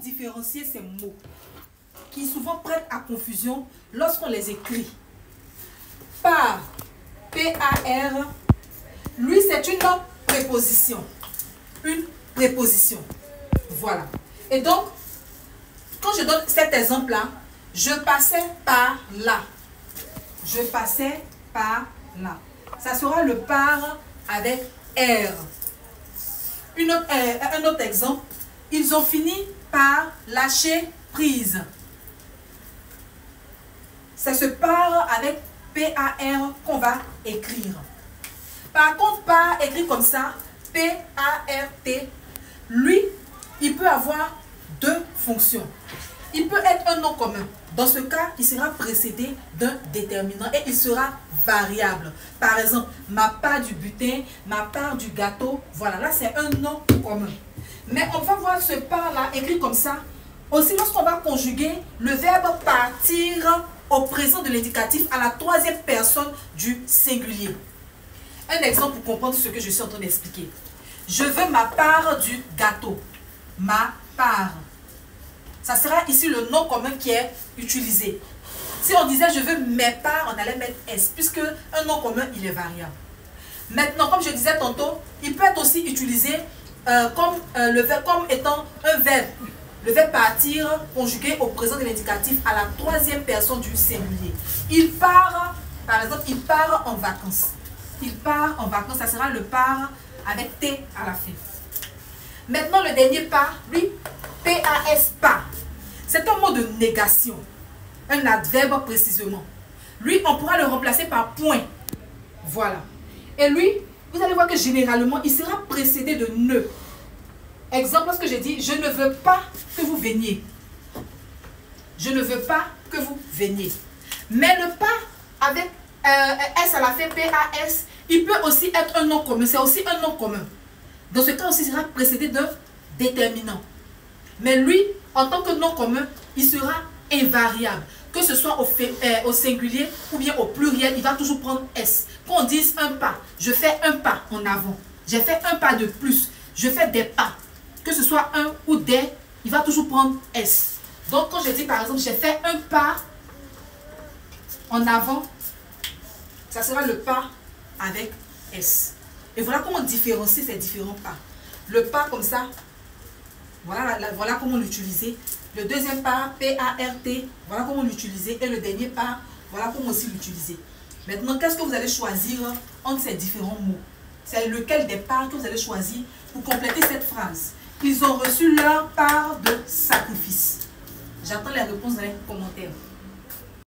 différencier ces mots qui souvent prêtent à confusion lorsqu'on les écrit? Par, P-A-R, lui c'est une préposition. Une préposition. Voilà. Et donc, quand je donne cet exemple-là, je passais par là. Je passais par là. Ça sera le par avec R. Un autre exemple. Ils ont fini par lâcher prise. C'est ce par avec P-A-R qu'on va écrire. Par contre, par écrit comme ça, P-A-R-T, lui, il peut avoir deux fonctions. Il peut être un nom commun. Dans ce cas, il sera précédé d'un déterminant et il sera variable. Par exemple, ma part du butin, ma part du gâteau. Voilà, là c'est un nom commun. Mais on va voir ce par-là écrit comme ça. Aussi, lorsqu'on va conjuguer le verbe partir au présent de l'indicatif à la troisième personne du singulier. Un exemple pour comprendre ce que je suis en train d'expliquer. Je veux ma part du gâteau. Ma part. Ça sera ici le nom commun qui est utilisé. Si on disait je veux mes parts, on allait mettre S, puisque un nom commun, il est variable. Maintenant, comme je disais tantôt, il peut être aussi utilisé comme étant un verbe. Le verbe partir conjugué au présent de l'indicatif à la troisième personne du singulier. Il part, par exemple, il part en vacances. Il part en vacances, ça sera le part avec T à la fin. Maintenant, le dernier pas, lui, P-A-S, pas. C'est un mot de négation. Un adverbe précisément. Lui, on pourra le remplacer par point. Voilà. Et lui, vous allez voir que généralement, il sera précédé de ne. Exemple, lorsque j'ai dit, je ne veux pas que vous veniez. Je ne veux pas que vous veniez. Mais le pas avec S à la fin, P-A-S, il peut aussi être un nom commun. C'est aussi un nom commun. Dans ce cas aussi, il sera précédé d'un déterminant. Mais lui, en tant que nom commun, il sera invariable. Que ce soit au singulier ou bien au pluriel, il va toujours prendre S. Quand on dise un pas, je fais un pas en avant. J'ai fait un pas de plus. Je fais des pas. Que ce soit un ou des, il va toujours prendre S. Donc quand je dis par exemple, j'ai fait un pas en avant, ça sera le pas avec S. Et voilà comment on différencie ces différents pas. Le pas comme ça, voilà comment l'utiliser. Le deuxième pas, P-A-R-T, voilà comment l'utiliser. Et le dernier pas, voilà comment aussi l'utiliser. Maintenant, qu'est-ce que vous allez choisir entre ces différents mots? C'est lequel des parts que vous allez choisir pour compléter cette phrase? Ils ont reçu leur part de sacrifice. J'attends les réponses dans les commentaires.